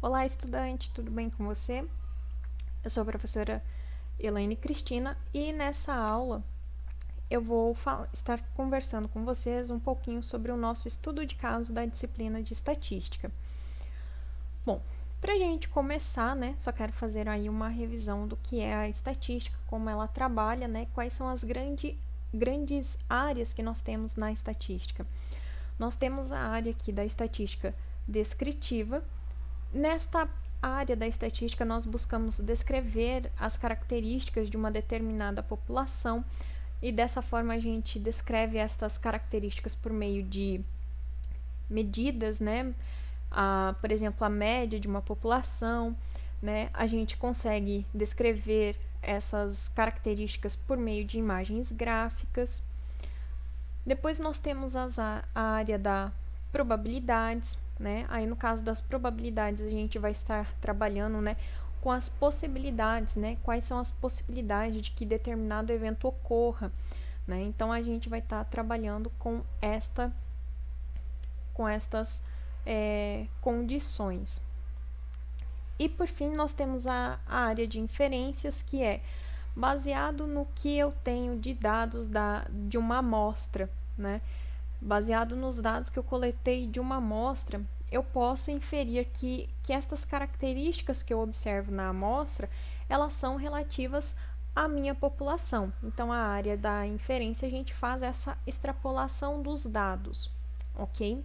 Olá, estudante, tudo bem com você? Eu sou a professora Elaine Cristina e nessa aula eu vou estar conversando com vocês um pouquinho sobre o nosso estudo de casos da disciplina de estatística. Bom, para a gente começar, né, só quero fazer aí uma revisão do que é a estatística, como ela trabalha, né, quais são as grandes áreas que nós temos na estatística. Nós temos a área aqui da estatística descritiva. Nesta área da estatística, nós buscamos descrever as características de uma determinada população e dessa forma a gente descreve estas características por meio de medidas, né? Por exemplo, a média de uma população, né? A gente consegue descrever essas características por meio de imagens gráficas. Depois nós temos a área da probabilidades, né? Aí no caso das probabilidades a gente vai estar trabalhando, né, com as possibilidades, né? Quais são as possibilidades de que determinado evento ocorra, né? Então a gente vai estar trabalhando com estas condições. E por fim nós temos a área de inferências, que é baseado no que eu tenho de dados de uma amostra, né? Baseado nos dados que eu coletei de uma amostra, eu posso inferir que estas características que eu observo na amostra, elas são relativas à minha população. Então, a área da inferência, a gente faz essa extrapolação dos dados, ok?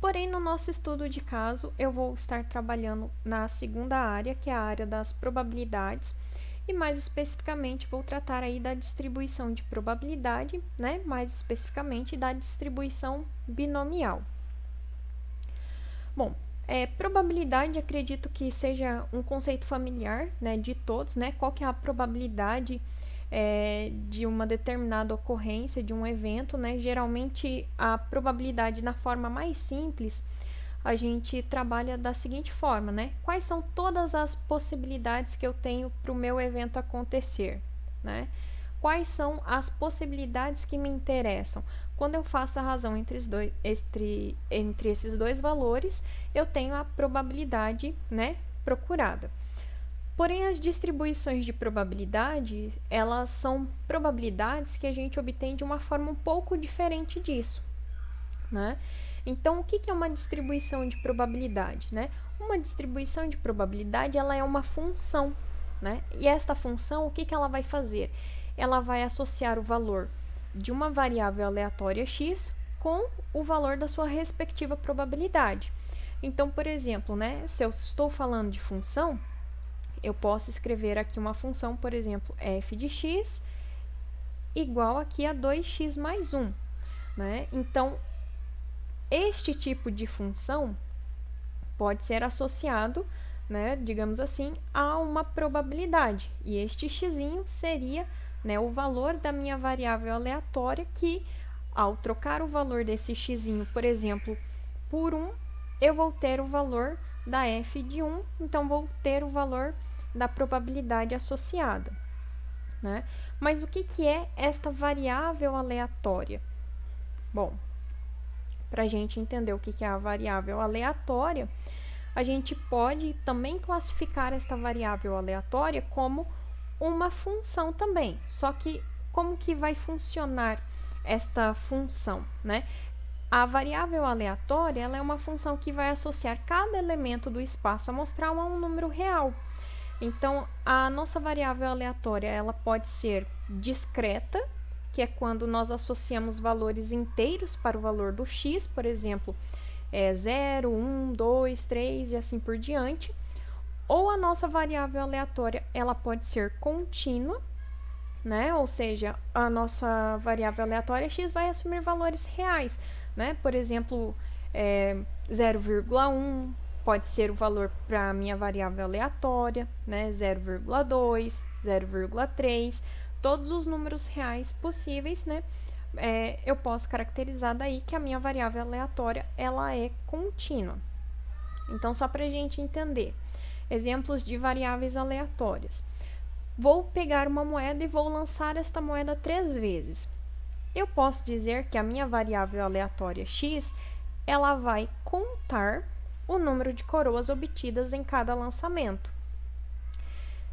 Porém, no nosso estudo de caso, eu vou estar trabalhando na segunda área, que é a área das probabilidades, e mais especificamente vou tratar aí da distribuição de probabilidade, né? Mais especificamente da distribuição binomial. Bom, probabilidade acredito que seja um conceito familiar, né, de todos, né? Qual que é a probabilidade de uma determinada ocorrência, de um evento, né? Geralmente a probabilidade na forma mais simples a gente trabalha da seguinte forma, né? Quais são todas as possibilidades que eu tenho para o meu evento acontecer, né? Quais são as possibilidades que me interessam? Quando eu faço a razão entre esses dois valores, eu tenho a probabilidade, né, procurada. Porém, as distribuições de probabilidade, elas são probabilidades que a gente obtém de uma forma um pouco diferente disso, né? Então, o que é uma distribuição de probabilidade, né? Uma distribuição de probabilidade, ela é uma função, né? E esta função, o que ela vai fazer? Ela vai associar o valor de uma variável aleatória x com o valor da sua respectiva probabilidade. Então, por exemplo, né, se eu estou falando de função, eu posso escrever aqui uma função, por exemplo, f de x igual aqui a 2x mais 1, né? Então, este tipo de função pode ser associado, né, digamos assim, a uma probabilidade. E este x seria, né, o valor da minha variável aleatória que, ao trocar o valor desse x, por exemplo, por 1, eu vou ter o valor da f de 1, então vou ter o valor da probabilidade associada, né? Mas o que é esta variável aleatória? Bom, para a gente entender o que é a variável aleatória, a gente pode também classificar esta variável aleatória como uma função também. Só que como que vai funcionar esta função, né? A variável aleatória, ela é uma função que vai associar cada elemento do espaço amostral a um número real. Então, a nossa variável aleatória, ela pode ser discreta, que é quando nós associamos valores inteiros para o valor do x, por exemplo, 0, 1, 2, 3 e assim por diante. Ou a nossa variável aleatória, ela pode ser contínua, né? Ou seja, a nossa variável aleatória x vai assumir valores reais, né? Por exemplo, 0,1 pode ser o valor para a minha variável aleatória, né? 0,2, 0,3, todos os números reais possíveis, né? Eu posso caracterizar daí que a minha variável aleatória, ela é contínua. Então, só para a gente entender, exemplos de variáveis aleatórias. Vou pegar uma moeda e vou lançar esta moeda 3 vezes. Eu posso dizer que a minha variável aleatória x, ela vai contar o número de coroas obtidas em cada lançamento.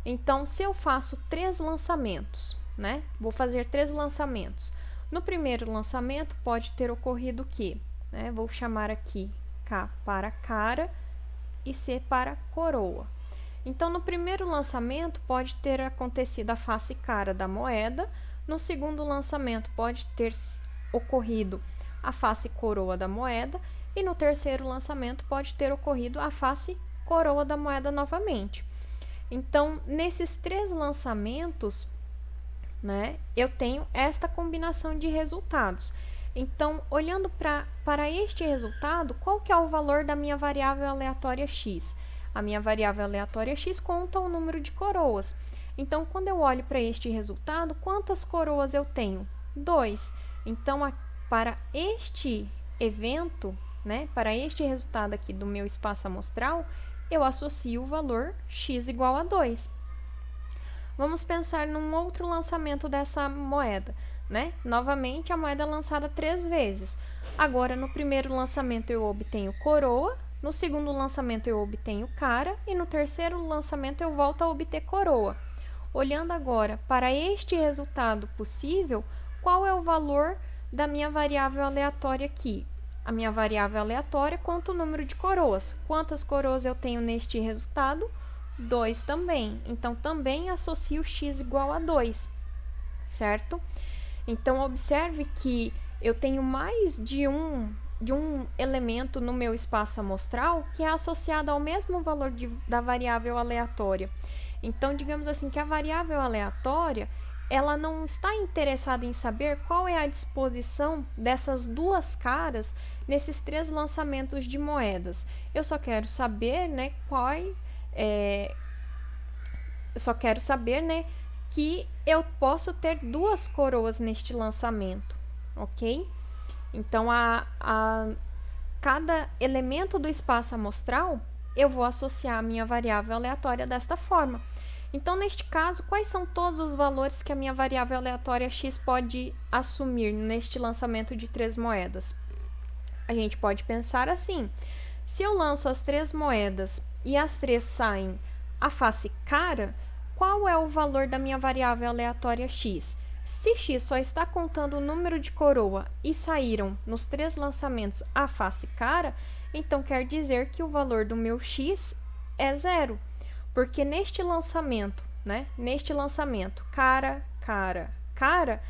Então, se eu faço 3 lançamentos, né? Vou fazer 3 lançamentos. No primeiro lançamento, pode ter ocorrido o quê? Né? Vou chamar aqui K para cara e C para coroa. Então, no primeiro lançamento, pode ter acontecido a face cara da moeda. No segundo lançamento, pode ter ocorrido a face coroa da moeda. E no terceiro lançamento, pode ter ocorrido a face coroa da moeda novamente. Então, nesses 3 lançamentos, né, eu tenho esta combinação de resultados. Então, olhando para este resultado, qual que é o valor da minha variável aleatória x? A minha variável aleatória x conta o número de coroas. Então, quando eu olho para este resultado, quantas coroas eu tenho? 2. Então, para este evento, né, para este resultado aqui do meu espaço amostral, eu associo o valor x igual a 2. Vamos pensar num outro lançamento dessa moeda, né? Novamente, a moeda é lançada 3 vezes. Agora, no primeiro lançamento eu obtenho coroa, no segundo lançamento eu obtenho cara e no terceiro lançamento eu volto a obter coroa. Olhando agora para este resultado possível, qual é o valor da minha variável aleatória aqui? A minha variável aleatória conta o número de coroas. Quantas coroas eu tenho neste resultado? 2 também. Então, também associo x igual a 2, certo? Então, observe que eu tenho mais de um elemento no meu espaço amostral que é associado ao mesmo valor da variável aleatória. Então, digamos assim que a variável aleatória, ela não está interessada em saber qual é a disposição dessas 2 caras nesses 3 lançamentos de moedas. Eu só quero saber, né, que eu posso ter 2 coroas neste lançamento, ok? Então, cada elemento do espaço amostral, eu vou associar a minha variável aleatória desta forma. Então, neste caso, quais são todos os valores que a minha variável aleatória x pode assumir neste lançamento de 3 moedas? A gente pode pensar assim: se eu lanço as 3 moedas e as 3 saem a face cara, qual é o valor da minha variável aleatória x? Se x só está contando o número de coroa e saíram nos 3 lançamentos a face cara, então quer dizer que o valor do meu x é 0. Porque neste lançamento, né? Neste lançamento, cara, cara, cara,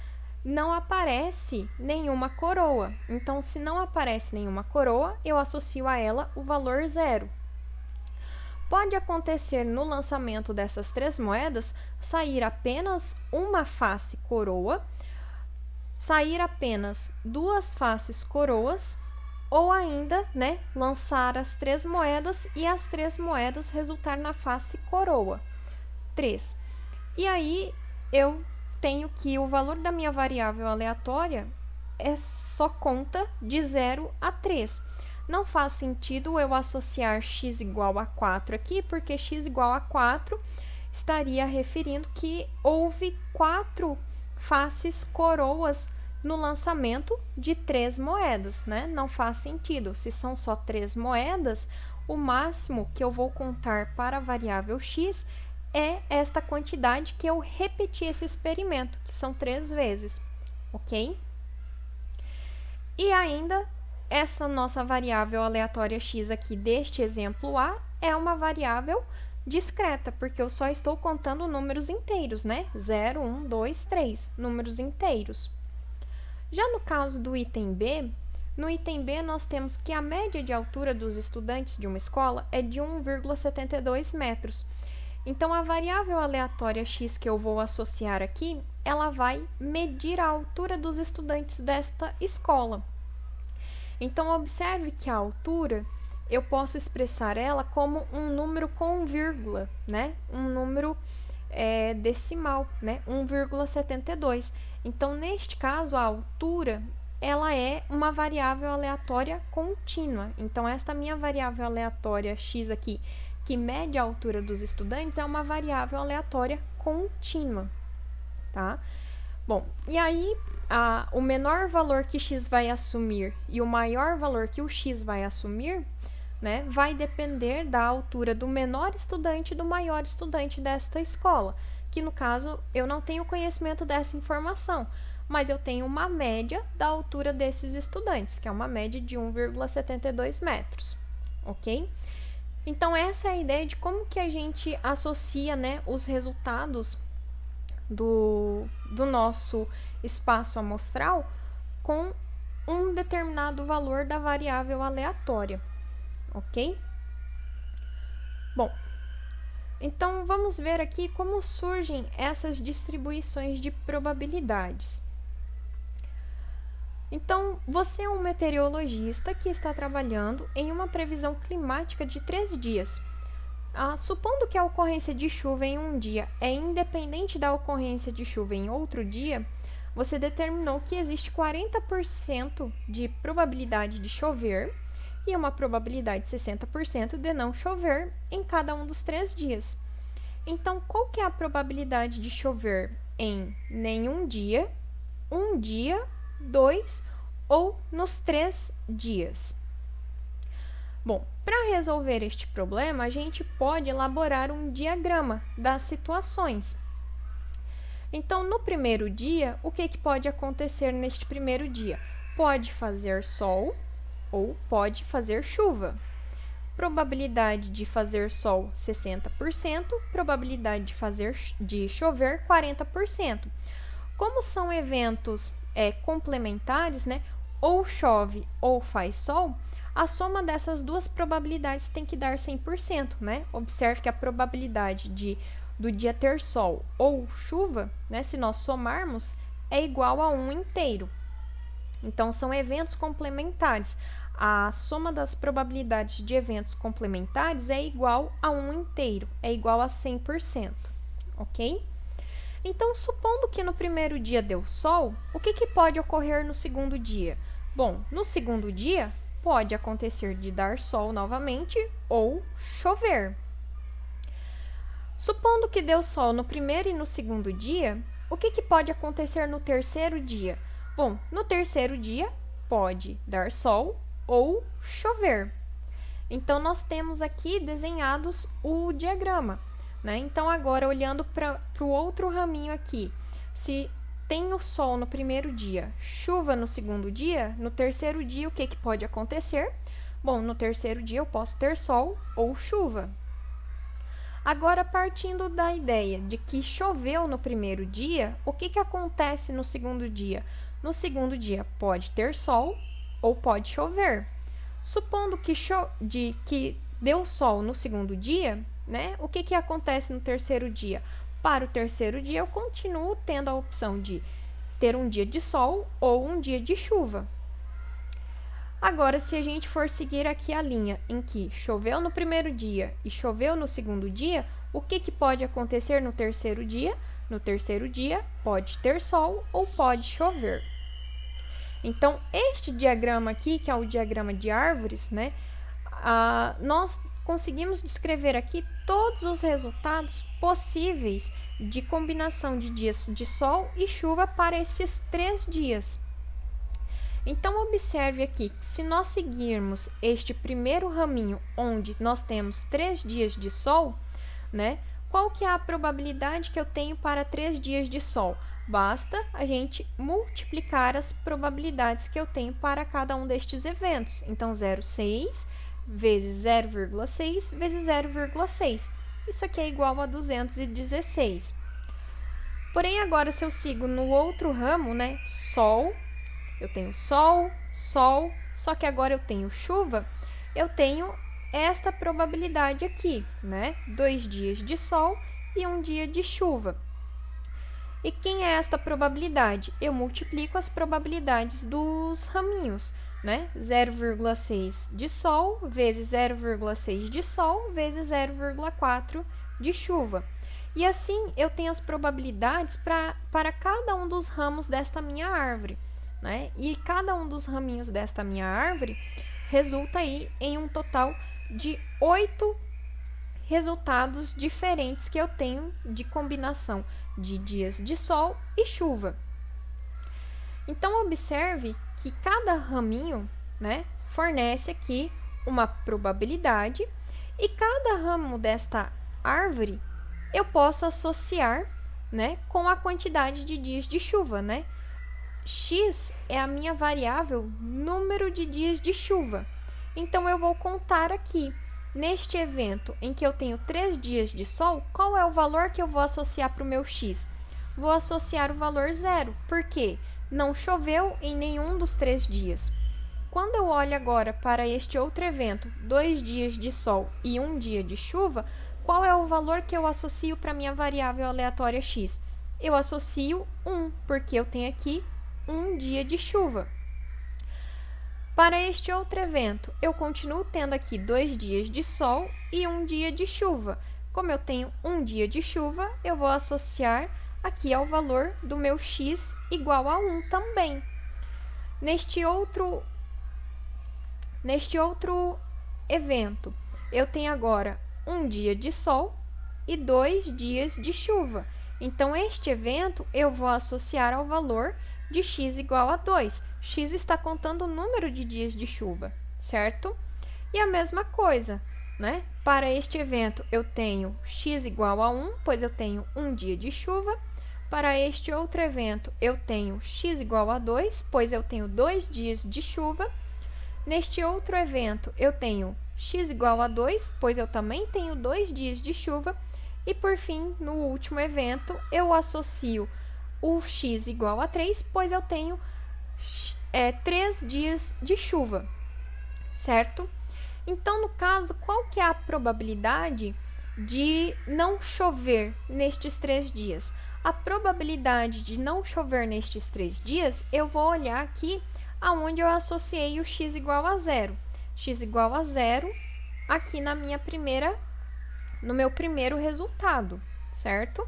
não aparece nenhuma coroa. Então, se não aparece nenhuma coroa, eu associo a ela o valor 0. Pode acontecer no lançamento dessas 3 moedas sair apenas uma face coroa, sair apenas 2 faces coroas, ou ainda, né, lançar as 3 moedas e as 3 moedas resultar na face coroa. 3. E aí, eu tenho que o valor da minha variável aleatória só conta de 0 a 3. Não faz sentido eu associar x igual a 4 aqui, porque x igual a 4 estaria referindo que houve 4 faces coroas no lançamento de 3 moedas, né? Não faz sentido. Se são só 3 moedas, o máximo que eu vou contar para a variável x é esta quantidade que eu repeti esse experimento, que são 3 vezes, ok? E ainda, essa nossa variável aleatória x aqui deste exemplo A é uma variável discreta, porque eu só estou contando números inteiros, né? 0, 1, 2, 3, números inteiros. Já no caso do item B, no item B nós temos que a média de altura dos estudantes de uma escola é de 1,72 metros. Então, a variável aleatória x que eu vou associar aqui, ela vai medir a altura dos estudantes desta escola. Então, observe que a altura, eu posso expressar ela como um número com vírgula, né? Um número decimal, né? 1,72. Então, neste caso, a altura, ela é uma variável aleatória contínua. Então, esta minha variável aleatória x aqui, que mede a altura dos estudantes, é uma variável aleatória contínua, tá? Bom, e aí, o menor valor que x vai assumir e o maior valor que o x vai assumir né, vai depender da altura do menor estudante e do maior estudante desta escola, que no caso eu não tenho conhecimento dessa informação, mas eu tenho uma média da altura desses estudantes, que é uma média de 1,72 metros, ok? Então, essa é a ideia de como que a gente associa, né, os resultados do nosso espaço amostral com um determinado valor da variável aleatória, ok? Bom, então vamos ver aqui como surgem essas distribuições de probabilidades. Então, você é um meteorologista que está trabalhando em uma previsão climática de 3 dias. Supondo que a ocorrência de chuva em um dia é independente da ocorrência de chuva em outro dia, você determinou que existe 40% de probabilidade de chover e uma probabilidade de 60% de não chover em cada um dos 3 dias. Então, qual que é a probabilidade de chover em nenhum dia, um dia, 2 ou nos 3 dias? Bom, para resolver este problema, a gente pode elaborar um diagrama das situações. Então, no primeiro dia, o que pode acontecer neste primeiro dia? Pode fazer sol ou pode fazer chuva. Probabilidade de fazer sol, 60%, probabilidade de chover, 40%. Como são eventos complementares, né? Ou chove ou faz sol, a soma dessas duas probabilidades tem que dar 100%, né? Observe que a probabilidade do dia ter sol ou chuva, né, se nós somarmos, é igual a 1 inteiro. Então, são eventos complementares. A soma das probabilidades de eventos complementares é igual a 1 inteiro, é igual a 100%, ok? Então, supondo que no primeiro dia deu sol, o que pode ocorrer no segundo dia? Bom, no segundo dia, pode acontecer de dar sol novamente ou chover. Supondo que deu sol no primeiro e no segundo dia, o que pode acontecer no terceiro dia? Bom, no terceiro dia, pode dar sol ou chover. Então, nós temos aqui desenhados o diagrama, né? Então, agora, olhando para o outro raminho aqui, se tem o sol no primeiro dia, chuva no segundo dia, no terceiro dia, o que pode acontecer? Bom, no terceiro dia eu posso ter sol ou chuva. Agora, partindo da ideia de que choveu no primeiro dia, o que acontece no segundo dia? No segundo dia pode ter sol ou pode chover. Supondo que deu sol no segundo dia, né? O que acontece no terceiro dia? Para o terceiro dia, eu continuo tendo a opção de ter um dia de sol ou um dia de chuva. Agora, se a gente for seguir aqui a linha em que choveu no primeiro dia e choveu no segundo dia, o que pode acontecer no terceiro dia? No terceiro dia, pode ter sol ou pode chover. Então, este diagrama aqui, que é o diagrama de árvores, né? Nós conseguimos descrever aqui todos os resultados possíveis de combinação de dias de sol e chuva para estes 3 dias. Então, observe aqui que se nós seguirmos este primeiro raminho, onde nós temos 3 dias de sol, né? Qual que é a probabilidade que eu tenho para 3 dias de sol? Basta a gente multiplicar as probabilidades que eu tenho para cada um destes eventos. Então, 0,6 vezes 0,6 vezes 0,6. Isso aqui é igual a 216. Porém, agora, se eu sigo no outro ramo, né? Sol, eu tenho sol, sol, só que agora eu tenho chuva, eu tenho esta probabilidade aqui, né? 2 dias de sol e 1 dia de chuva. E quem é esta probabilidade? Eu multiplico as probabilidades dos raminhos, né? 0,6 de sol vezes 0,6 de sol vezes 0,4 de chuva. E assim eu tenho as probabilidades para cada um dos ramos desta minha árvore, né? E cada um dos raminhos desta minha árvore resulta aí em um total de 8 resultados diferentes que eu tenho de combinação de dias de sol e chuva. Então, observe que cada raminho, né, fornece aqui uma probabilidade e cada ramo desta árvore eu posso associar, né, com a quantidade de dias de chuva, né? X é a minha variável número de dias de chuva. Então, eu vou contar aqui, neste evento em que eu tenho 3 dias de sol, qual é o valor que eu vou associar para o meu X? Vou associar o valor 0, porque não choveu em nenhum dos 3 dias. Quando eu olho agora para este outro evento, 2 dias de sol e 1 dia de chuva, qual é o valor que eu associo para a minha variável aleatória X? Eu associo 1, porque eu tenho aqui 1 dia de chuva. Para este outro evento, eu continuo tendo aqui 2 dias de sol e 1 dia de chuva. Como eu tenho 1 dia de chuva, eu vou associar aqui ao valor do meu X igual a 1 também. Neste outro evento, eu tenho agora 1 dia de sol e 2 dias de chuva. Então, este evento eu vou associar ao valor de x igual a 2. X está contando o número de dias de chuva, certo? E a mesma coisa, né? Para este evento, eu tenho x igual a 1, pois eu tenho 1 dia de chuva. Para este outro evento, eu tenho x igual a 2, pois eu tenho 2 dias de chuva. Neste outro evento, eu tenho x igual a 2, pois eu também tenho 2 dias de chuva. E, por fim, no último evento, eu associo o x igual a 3, pois eu tenho 3 dias de chuva, certo? Então, no caso, qual que é a probabilidade de não chover nestes 3 dias? A probabilidade de não chover nestes 3 dias, eu vou olhar aqui aonde eu associei o x igual a 0. X igual a 0 aqui no meu primeiro resultado, certo?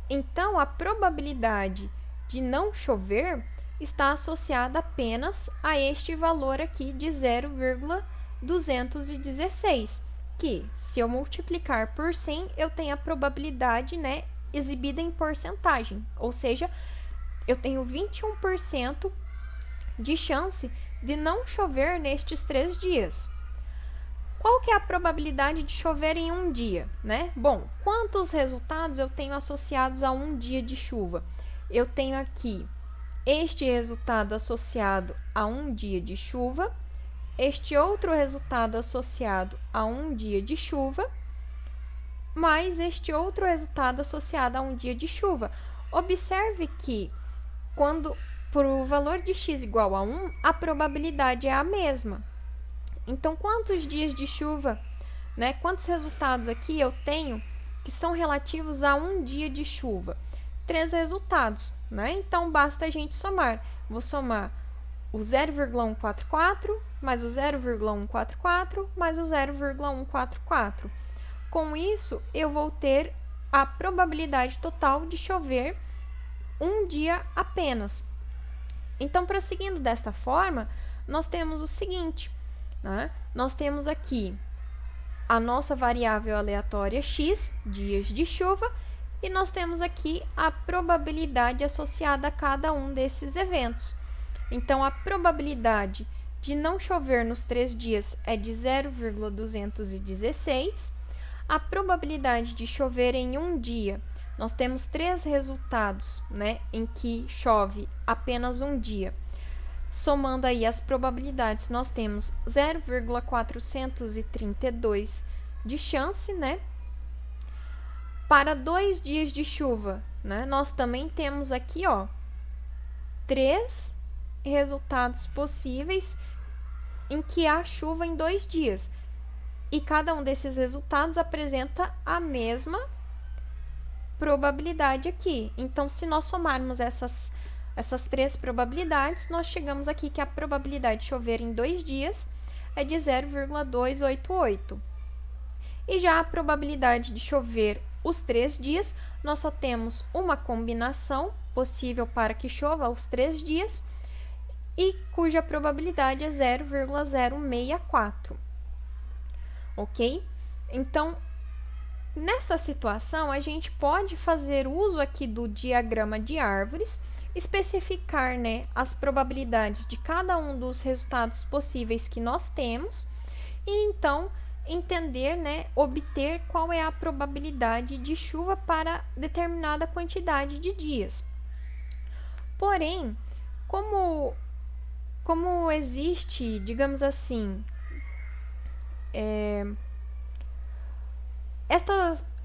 Então, a probabilidade de não chover está associada apenas a este valor aqui de 0,216, que, se eu multiplicar por 100, eu tenho a probabilidade, né, exibida em porcentagem, ou seja, eu tenho 21% de chance de não chover nestes 3 dias. Qual que é a probabilidade de chover em um dia, né? Bom, quantos resultados eu tenho associados a um dia de chuva? Eu tenho aqui este resultado associado a um dia de chuva, este outro resultado associado a um dia de chuva, mais este outro resultado associado a um dia de chuva. Observe que, quando por o valor de x igual a 1, a probabilidade é a mesma. Então, quantos dias de chuva, né? Quantos resultados aqui eu tenho que são relativos a um dia de chuva? 3 resultados, né? Então, basta a gente somar. Vou somar o 0,144 mais o 0,144 mais o 0,144. Com isso, eu vou ter a probabilidade total de chover um dia apenas. Então, prosseguindo desta forma, nós temos o seguinte, né? Nós temos aqui a nossa variável aleatória x, dias de chuva, e nós temos aqui a probabilidade associada a cada um desses eventos. Então, a probabilidade de não chover nos 3 dias é de 0,216. A probabilidade de chover em um dia, nós temos 3 resultados, né, em que chove apenas um dia. Somando aí as probabilidades, nós temos 0,432 de chance, né? Para 2 dias de chuva, né? Nós também temos aqui, ó, 3 resultados possíveis em que há chuva em 2 dias. E cada um desses resultados apresenta a mesma probabilidade aqui. Então, se nós somarmos essas 3 probabilidades, nós chegamos aqui que a probabilidade de chover em 2 dias é de 0,288. E já a probabilidade de chover os 3 dias, nós só temos uma combinação possível para que chova os 3 dias, e cuja probabilidade é 0,064. Ok? Então, nessa situação, a gente pode fazer uso aqui do diagrama de árvores, especificar, né, as probabilidades de cada um dos resultados possíveis que nós temos e então entender, né, obter qual é a probabilidade de chuva para determinada quantidade de dias. Porém, como existe, digamos assim,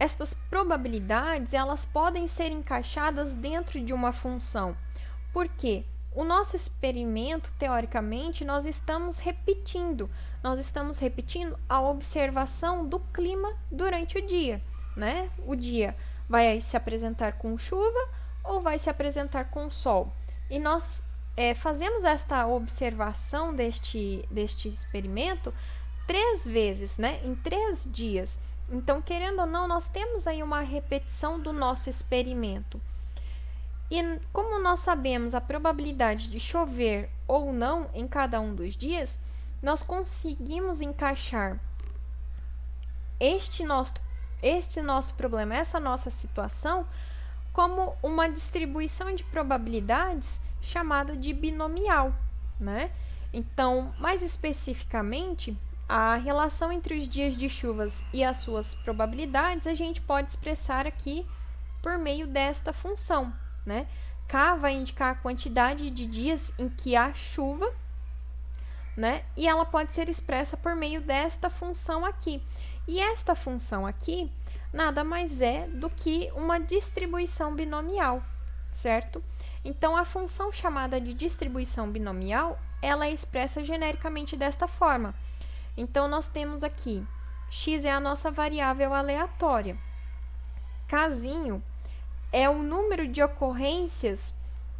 estas probabilidades, elas podem ser encaixadas dentro de uma função. Por quê? O nosso experimento, teoricamente, nós estamos repetindo a observação do clima durante o dia, né? O dia vai se apresentar com chuva ou vai se apresentar com sol. E nós fazemos esta observação deste experimento 3 vezes, né? Em 3 dias. Então, querendo ou não, nós temos aí uma repetição do nosso experimento. E como nós sabemos a probabilidade de chover ou não em cada um dos dias, nós conseguimos encaixar este nosso problema, essa nossa situação, como uma distribuição de probabilidades chamada de binomial, né? Então, mais especificamente, a relação entre os dias de chuvas e as suas probabilidades a gente pode expressar aqui por meio desta função, né? K vai indicar a quantidade de dias em que há chuva, né? E ela pode ser expressa por meio desta função aqui. E esta função aqui nada mais é do que uma distribuição binomial, certo? Então, a função chamada de distribuição binomial, ela é expressa genericamente desta forma. Então, nós temos aqui, x é a nossa variável aleatória. Kzinho é o número de ocorrências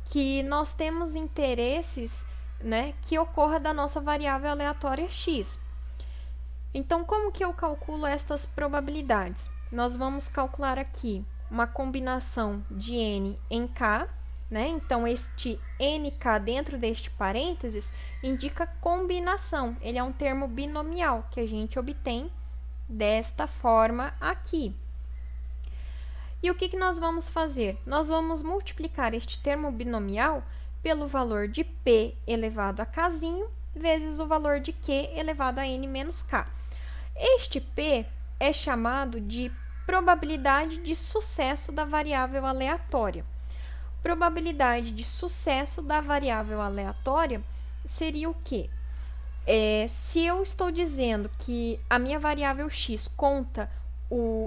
que nós temos interesses, né, que ocorra da nossa variável aleatória x. Então, como que eu calculo estas probabilidades? Nós vamos calcular aqui uma combinação de n em k, né? Então, este nk dentro deste parênteses indica combinação. Ele é um termo binomial que a gente obtém desta forma aqui. E o que nós vamos fazer? Nós vamos multiplicar este termo binomial pelo valor de p elevado a kzinho vezes o valor de q elevado a n menos k. Este p é chamado de probabilidade de sucesso da variável aleatória. Probabilidade de sucesso da variável aleatória seria o quê? Se eu estou dizendo que a minha variável x conta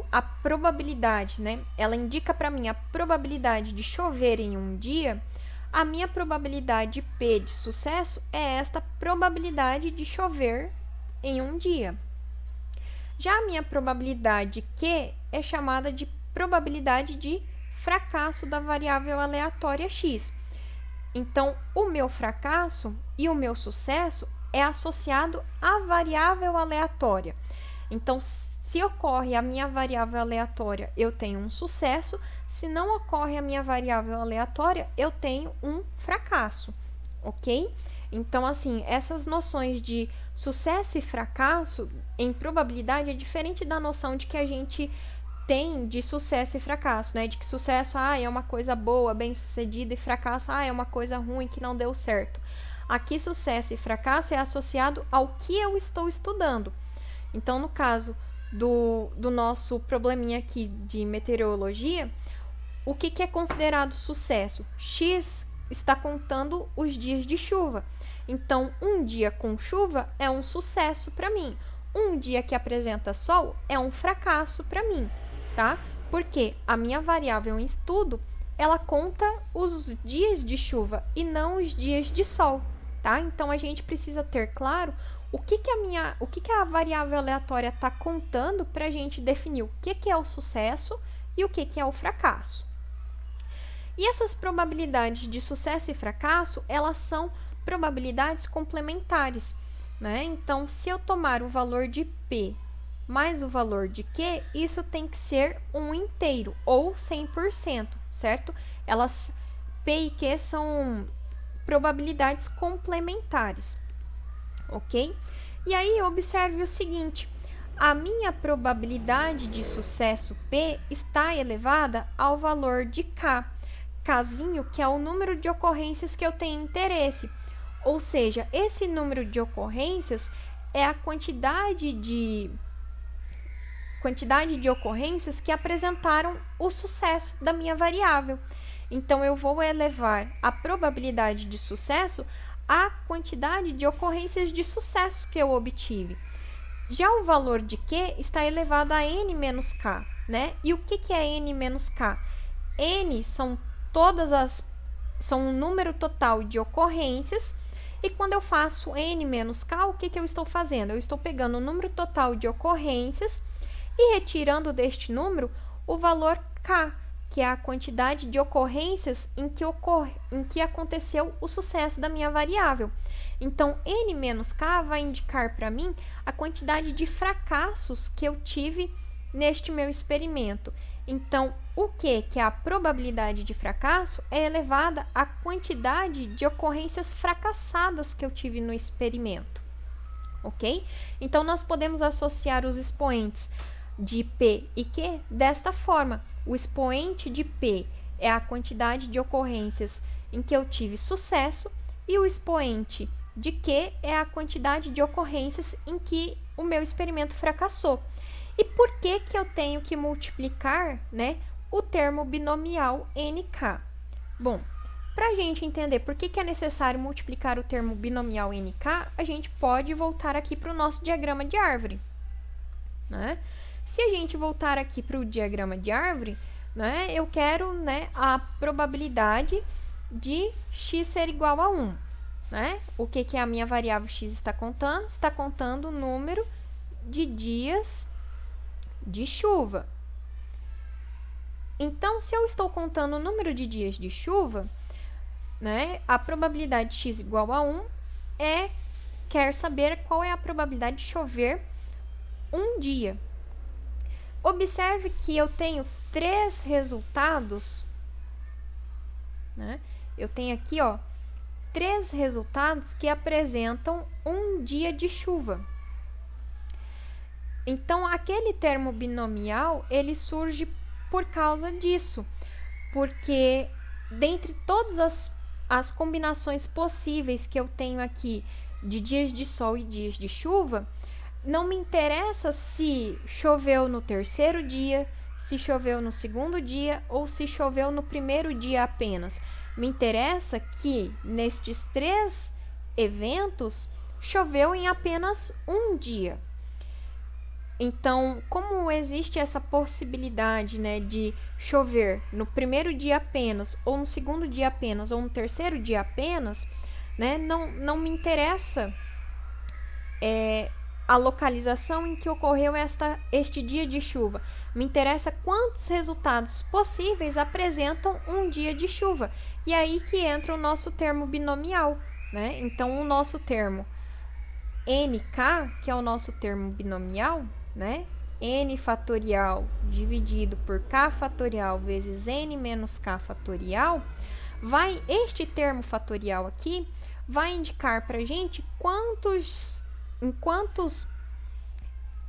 a probabilidade, né? Ela indica para mim a probabilidade de chover em um dia, a minha probabilidade P de sucesso é esta probabilidade de chover em um dia. Já a minha probabilidade Q é chamada de probabilidade de fracasso da variável aleatória x. Então, o meu fracasso e o meu sucesso é associado à variável aleatória. Então, se ocorre a minha variável aleatória, eu tenho um sucesso. Se não ocorre a minha variável aleatória, eu tenho um fracasso, ok? Então, assim, essas noções de sucesso e fracasso em probabilidade é diferente da noção de que a gente tem de sucesso e fracasso, né? De que sucesso é uma coisa boa, bem-sucedida, e fracasso é uma coisa ruim que não deu certo. Aqui, sucesso e fracasso é associado ao que eu estou estudando. Então, no caso do nosso probleminha aqui de meteorologia, o que é considerado sucesso? X está contando os dias de chuva. Então, um dia com chuva é um sucesso para mim. Um dia que apresenta sol é um fracasso para mim, tá? Porque a minha variável em estudo, ela conta os dias de chuva e não os dias de sol, tá? Então, a gente precisa ter claro o que a variável aleatória está contando para a gente definir o que é o sucesso e o que é o fracasso. E essas probabilidades de sucesso e fracasso, elas são probabilidades complementares, né? Então, se eu tomar o valor de P mais o valor de Q, isso tem que ser um inteiro, ou 100%, certo? P e Q são probabilidades complementares, ok? E aí, observe o seguinte, a minha probabilidade de sucesso P está elevada ao valor de K, Kzinho, que é o número de ocorrências que eu tenho interesse. Ou seja, esse número de ocorrências é a quantidade de ocorrências que apresentaram o sucesso da minha variável. Então, eu vou elevar a probabilidade de sucesso à quantidade de ocorrências de sucesso que eu obtive. Já o valor de Q está elevado a n menos k, né? E o que é n menos k? N são um número total de ocorrências, e quando eu faço n menos k, o que eu estou fazendo? Eu estou pegando o número total de ocorrências e retirando deste número o valor k, que é a quantidade de ocorrências em que aconteceu o sucesso da minha variável. Então, n menos k vai indicar para mim a quantidade de fracassos que eu tive neste meu experimento. Então, o que é a probabilidade de fracasso é elevada à quantidade de ocorrências fracassadas que eu tive no experimento. Ok? Então, nós podemos associar os expoentes de P e Q desta forma. O expoente de P é a quantidade de ocorrências em que eu tive sucesso, e o expoente de Q é a quantidade de ocorrências em que o meu experimento fracassou. E por que eu tenho que multiplicar, né, o termo binomial NK? Bom, para a gente entender por que é necessário multiplicar o termo binomial NK, a gente pode voltar aqui para o nosso diagrama de árvore, né? Se a gente voltar aqui para o diagrama de árvore, né, eu quero, né, a probabilidade de x ser igual a 1. Né? O que a minha variável x está contando? Está contando o número de dias de chuva. Então, se eu estou contando o número de dias de chuva, né, a probabilidade de x igual a 1 quer saber qual é a probabilidade de chover um dia. Observe que eu tenho 3 resultados, né? Eu tenho aqui, 3 resultados que apresentam um dia de chuva. Então, aquele termo binomial, ele surge por causa disso, porque dentre todas as combinações possíveis que eu tenho aqui de dias de sol e dias de chuva, não me interessa se choveu no terceiro dia, se choveu no segundo dia ou se choveu no primeiro dia apenas. Me interessa que nestes 3 eventos choveu em apenas um dia. Então, como existe essa possibilidade, né, de chover no primeiro dia apenas, ou no segundo dia apenas, ou no terceiro dia apenas, né, não me interessa a localização em que ocorreu este dia de chuva. Me interessa quantos resultados possíveis apresentam um dia de chuva. E aí que entra o nosso termo binomial, né? Então, o nosso termo NK, que é o nosso termo binomial, né? N fatorial dividido por K fatorial vezes N menos K fatorial, este termo fatorial aqui vai indicar para a gente em quantos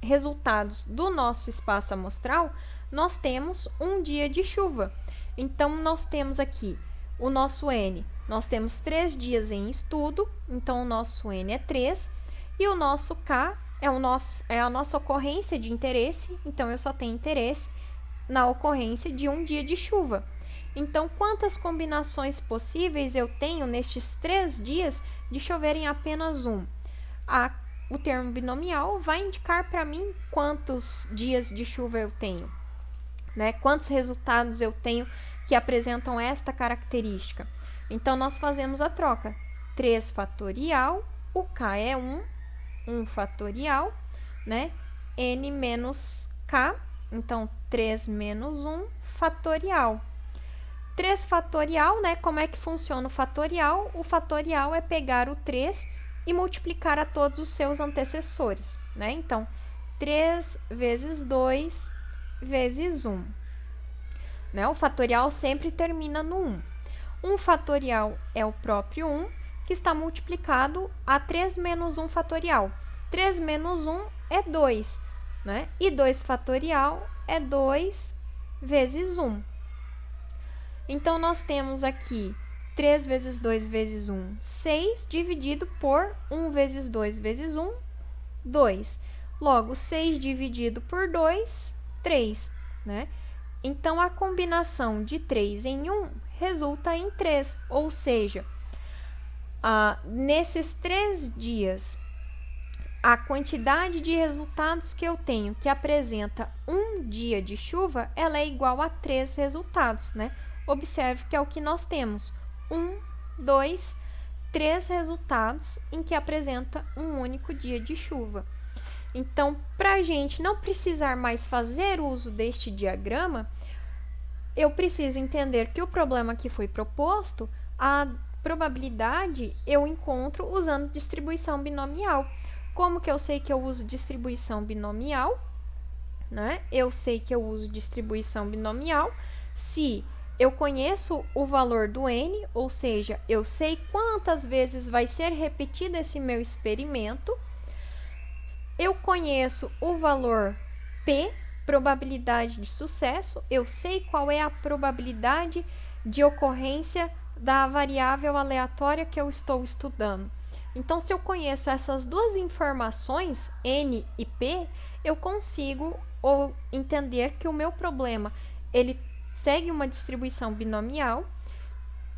resultados do nosso espaço amostral nós temos um dia de chuva. Então, nós temos aqui o nosso N, nós temos 3 dias em estudo, então o nosso N é 3, e o nosso K é a nossa ocorrência de interesse, então eu só tenho interesse na ocorrência de um dia de chuva. Então, quantas combinações possíveis eu tenho nestes 3 dias de chover em apenas um? O termo binomial vai indicar para mim quantos dias de chuva eu tenho, né? Quantos resultados eu tenho que apresentam esta característica. Então, nós fazemos a troca. 3 fatorial, o K é 1 fatorial, né? N menos K, então 3 menos 1 fatorial. 3 fatorial, né? Como é que funciona o fatorial? O fatorial é pegar o 3 e multiplicar a todos os seus antecessores, né? Então, 3 vezes 2 vezes 1. Né? O fatorial sempre termina no 1. 1 fatorial é o próprio 1, que está multiplicado a 3 menos 1 fatorial. 3 menos 1 é 2, né? E 2 fatorial é 2 vezes 1. Então, nós temos aqui 3 vezes 2 vezes 1, 6, dividido por 1 vezes 2 vezes 1, 2. Logo, 6 dividido por 2, 3, né? Então, a combinação de 3 em 1 resulta em 3, ou seja, nesses 3 dias, a quantidade de resultados que eu tenho que apresenta um dia de chuva, ela é igual a 3 resultados, né? Observe que é o que nós temos, 1, 2, 3 resultados em que apresenta um único dia de chuva. Então, para a gente não precisar mais fazer uso deste diagrama, eu preciso entender que o problema que foi proposto, a probabilidade eu encontro usando distribuição binomial. Como que eu sei que eu uso distribuição binomial? Né? Eu sei que eu uso distribuição binomial se eu conheço o valor do n, ou seja, eu sei quantas vezes vai ser repetido esse meu experimento. Eu conheço o valor P, probabilidade de sucesso, eu sei qual é a probabilidade de ocorrência da variável aleatória que eu estou estudando. Então, se eu conheço essas duas informações, N e P, eu consigo entender que o meu problema ele segue uma distribuição binomial.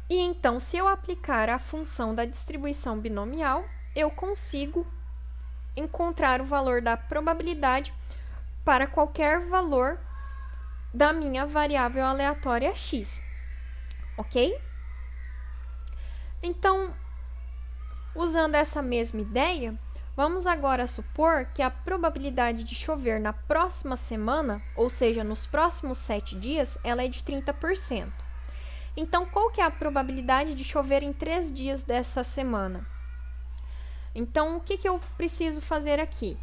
E então, se eu aplicar a função da distribuição binomial, eu consigo encontrar o valor da probabilidade para qualquer valor da minha variável aleatória x, ok? Então, usando essa mesma ideia, vamos agora supor que a probabilidade de chover na próxima semana, ou seja, nos próximos 7 dias, ela é de 30%. Então, qual que é a probabilidade de chover em 3 dias dessa semana? Então, o que eu preciso fazer aqui?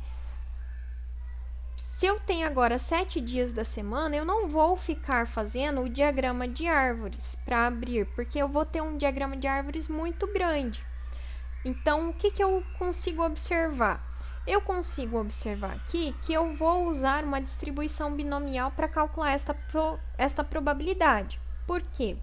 Se eu tenho agora 7 dias da semana, eu não vou ficar fazendo o diagrama de árvores para abrir, porque eu vou ter um diagrama de árvores muito grande. Então, o que eu consigo observar? Eu consigo observar aqui que eu vou usar uma distribuição binomial para calcular esta probabilidade. Por quê?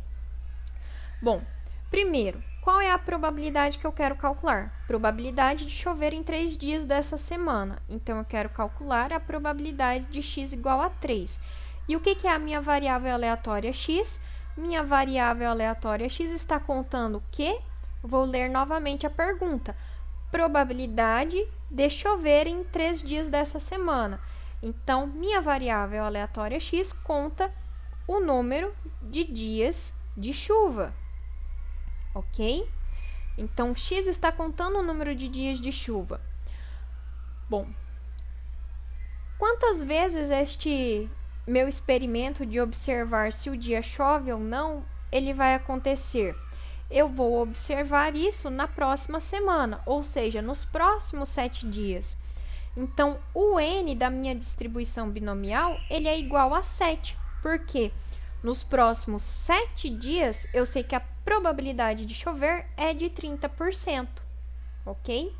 Bom, primeiro, qual é a probabilidade que eu quero calcular? Probabilidade de chover em 3 dias dessa semana. Então, eu quero calcular a probabilidade de x igual a 3. E o que é a minha variável aleatória x? Minha variável aleatória x está contando o quê? Vou ler novamente a pergunta. Probabilidade de chover em 3 dias dessa semana. Então, minha variável aleatória x conta o número de dias de chuva. Ok? Então, x está contando o número de dias de chuva. Bom, quantas vezes este meu experimento de observar se o dia chove ou não, ele vai acontecer? Eu vou observar isso na próxima semana, ou seja, nos próximos 7 dias. Então, o n da minha distribuição binomial, ele é igual a 7. Por quê? Nos próximos 7 dias, eu sei que a probabilidade de chover é de 30%, ok?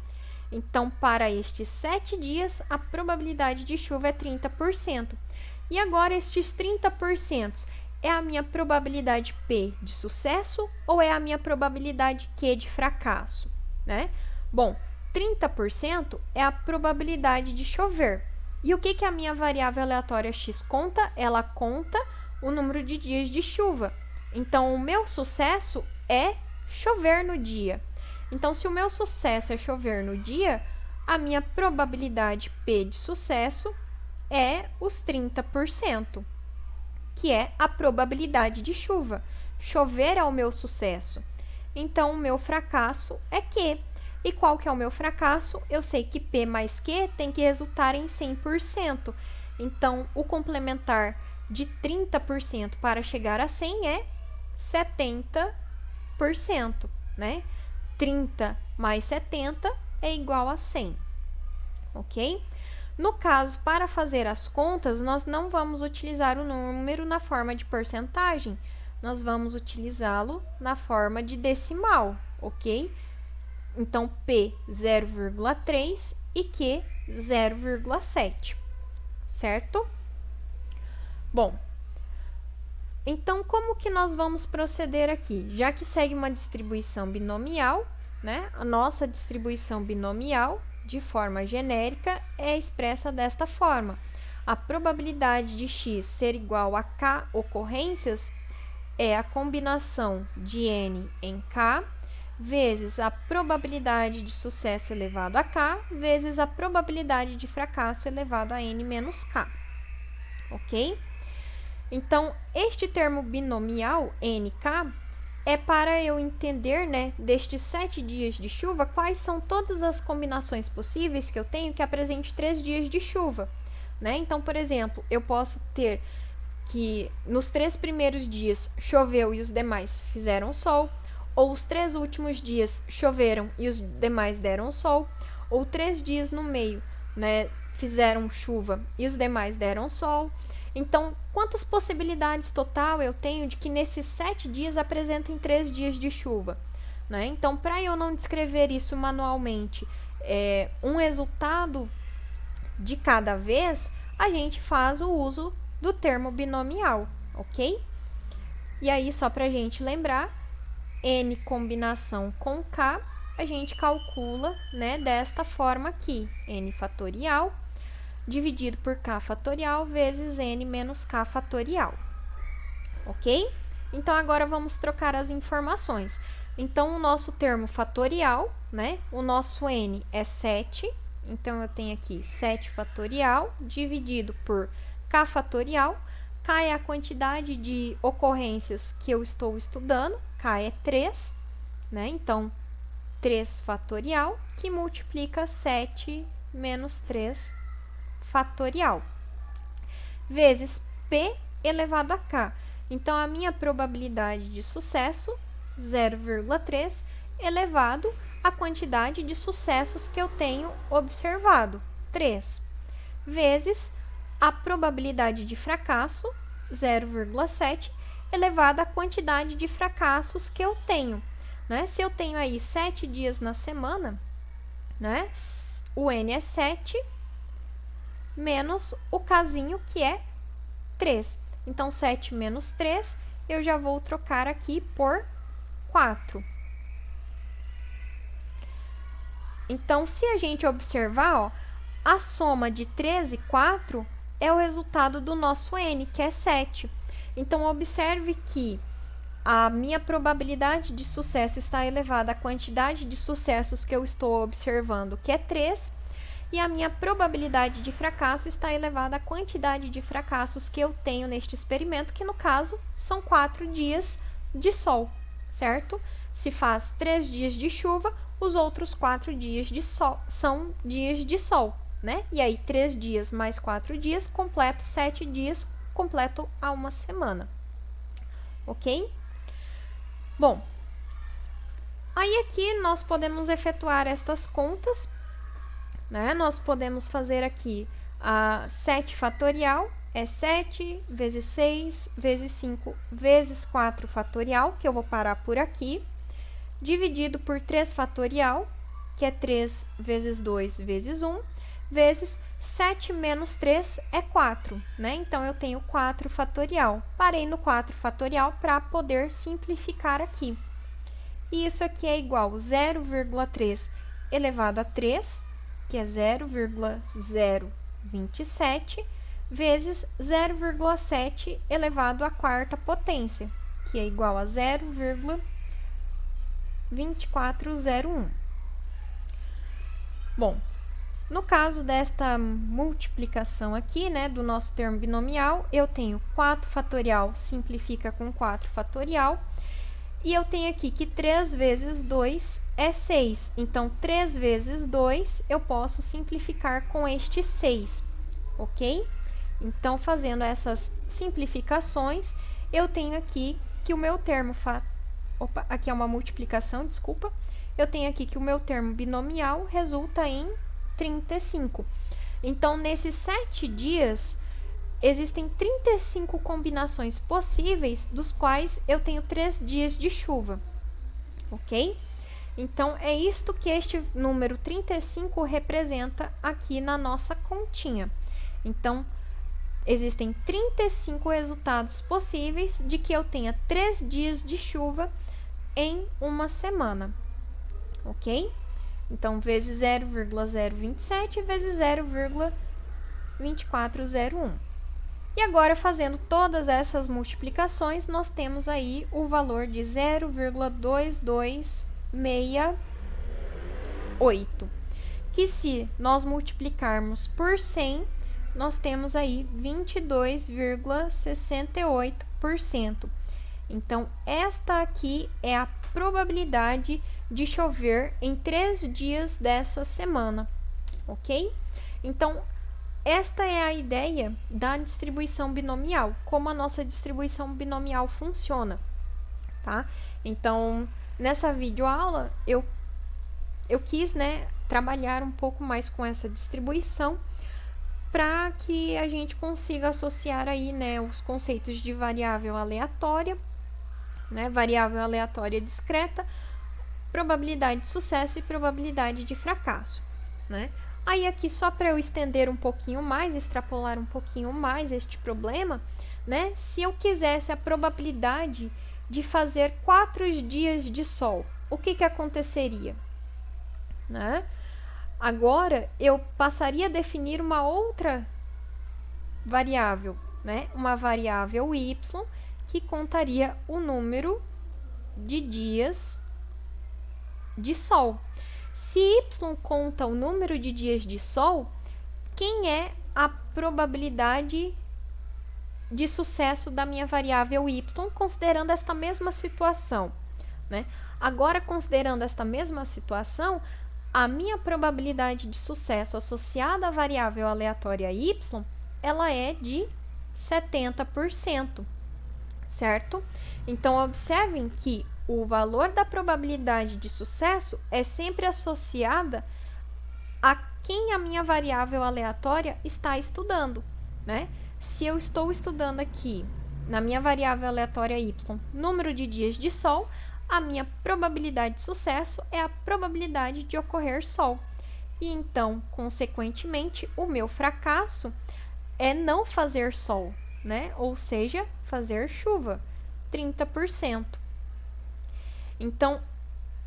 Então, para estes 7 dias, a probabilidade de chuva é 30%. E agora, estes 30%, é a minha probabilidade P de sucesso ou é a minha probabilidade Q de fracasso, né? Bom, 30% é a probabilidade de chover. E o que a minha variável aleatória x conta? Ela conta o número de dias de chuva. Então, o meu sucesso é chover no dia. Então, se o meu sucesso é chover no dia, a minha probabilidade P de sucesso é os 30%, que é a probabilidade de chuva. Chover é o meu sucesso. Então, o meu fracasso é Q. E qual que é o meu fracasso? Eu sei que P mais Q tem que resultar em 100%. Então, o complementar de 30% para chegar a 100 é 70%, né? 30 mais 70 é igual a 100, ok? No caso, para fazer as contas, nós não vamos utilizar o número na forma de porcentagem, nós vamos utilizá-lo na forma de decimal, ok? Então, P 0,3 e Q 0,7, certo? Bom, então como que nós vamos proceder aqui? Já que segue uma distribuição binomial, né? A nossa distribuição binomial de forma genérica é expressa desta forma. A probabilidade de x ser igual a k ocorrências é a combinação de n em k vezes a probabilidade de sucesso elevado a k vezes a probabilidade de fracasso elevado a n menos k. Ok? Então, este termo binomial nk é para eu entender, né, destes 7 dias de chuva, quais são todas as combinações possíveis que eu tenho que apresente 3 dias de chuva, né? Então, por exemplo, eu posso ter que nos 3 primeiros dias choveu e os demais fizeram sol, ou os 3 últimos dias choveram e os demais deram sol, ou 3 dias no meio, né, fizeram chuva e os demais deram sol. Então, quantas possibilidades total eu tenho de que nesses 7 dias apresentem 3 dias de chuva? Né? Então, para eu não descrever isso manualmente, um resultado de cada vez, a gente faz o uso do termo binomial, ok? E aí, só para a gente lembrar, n combinação com k, a gente calcula, né, desta forma aqui, n fatorial dividido por k fatorial vezes n menos k fatorial, ok? Então, agora vamos trocar as informações. Então, o nosso termo fatorial, né, o nosso n é 7, então eu tenho aqui 7 fatorial dividido por k fatorial. K é a quantidade de ocorrências que eu estou estudando, k é 3, né, então 3 fatorial, que multiplica 7 menos 3 fatorial, vezes p elevado a k. Então, a minha probabilidade de sucesso, 0,3, elevado à quantidade de sucessos que eu tenho observado, 3, vezes a probabilidade de fracasso, 0,7, elevado à quantidade de fracassos que eu tenho. Né? Se eu tenho aí 7 dias na semana, né, o n é 7, menos o kzinho, que é 3. Então, 7 menos 3, eu já vou trocar aqui por 4. Então, se a gente observar, ó, a soma de 3 e 4 é o resultado do nosso n, que é 7. Então, observe que a minha probabilidade de sucesso está elevada à quantidade de sucessos que eu estou observando, que é 3, e a minha probabilidade de fracasso está elevada à quantidade de fracassos que eu tenho neste experimento, que no caso são 4 dias de sol, certo? Se faz 3 dias de chuva, os outros 4 dias de sol são dias de sol, né? E aí 3 dias mais 4 dias, completo 7 dias, completo a uma semana, ok? Bom, aí aqui nós podemos efetuar estas contas, né? Nós podemos fazer aqui a 7 fatorial, é 7 vezes 6 vezes 5 vezes 4 fatorial, que eu vou parar por aqui, dividido por 3 fatorial, que é 3 vezes 2 vezes 1, vezes 7 menos 3 é 4, né? Então, eu tenho 4 fatorial. Parei no 4 fatorial para poder simplificar aqui. E isso aqui é igual a 0,3 elevado a 3, que é 0,027, vezes 0,7 elevado à quarta potência, que é igual a 0,2401. Bom, no caso desta multiplicação aqui, né, do nosso termo binomial, eu tenho 4 fatorial simplifica com 4 fatorial, e eu tenho aqui que 3 vezes 2 é 6. Então, 3 vezes 2 eu posso simplificar com este 6, ok? Então, fazendo essas simplificações, eu tenho aqui que o meu termo... aqui é uma multiplicação, desculpa. Eu tenho aqui que o meu termo binomial resulta em 35. Então, nesses 7 dias... existem 35 combinações possíveis, dos quais eu tenho 3 dias de chuva, ok? Então, é isto que este número 35 representa aqui na nossa continha. Então, existem 35 resultados possíveis de que eu tenha 3 dias de chuva em uma semana, ok? Então, vezes 0,027 vezes 0,2401. E agora, fazendo todas essas multiplicações, nós temos aí o valor de 0,2268, que se nós multiplicarmos por 100, nós temos aí 22,68%. Então, esta aqui é a probabilidade de chover em 3 dias dessa semana, ok? Então, esta é a ideia da distribuição binomial, como a nossa distribuição binomial funciona, tá? Então, nessa videoaula, eu quis, trabalhar um pouco mais com essa distribuição para que a gente consiga associar aí, os conceitos de variável aleatória, variável aleatória discreta, probabilidade de sucesso e probabilidade de fracasso, Aí aqui, só para eu estender um pouquinho mais, extrapolar um pouquinho mais este problema, se eu quisesse a probabilidade de fazer 4 dias de sol, o que aconteceria? Agora, eu passaria a definir uma outra variável, uma variável y, que contaria o número de dias de sol. Se y conta o número de dias de sol, quem é a probabilidade de sucesso da minha variável y, considerando esta mesma situação, Agora, considerando esta mesma situação, a minha probabilidade de sucesso associada à variável aleatória y, ela é de 70%, certo? Então, observem que o valor da probabilidade de sucesso é sempre associada a quem a minha variável aleatória está estudando, Se eu estou estudando aqui, na minha variável aleatória y, número de dias de sol, a minha probabilidade de sucesso é a probabilidade de ocorrer sol. E então, consequentemente, o meu fracasso é não fazer sol, Ou seja, fazer chuva, 30%. Então,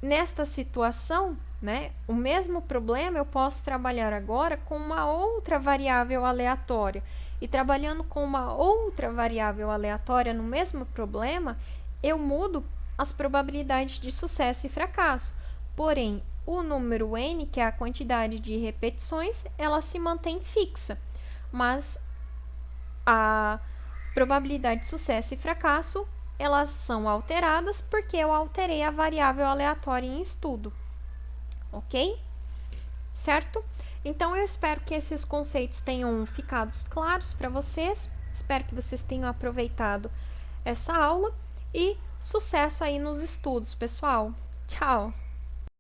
nesta situação, o mesmo problema eu posso trabalhar agora com uma outra variável aleatória. E trabalhando com uma outra variável aleatória no mesmo problema, eu mudo as probabilidades de sucesso e fracasso. Porém, o número n, que é a quantidade de repetições, ela se mantém fixa. Mas a probabilidade de sucesso e fracasso, elas são alteradas porque eu alterei a variável aleatória em estudo, ok? Certo? Então, eu espero que esses conceitos tenham ficado claros para vocês. Espero que vocês tenham aproveitado essa aula e sucesso aí nos estudos, pessoal. Tchau!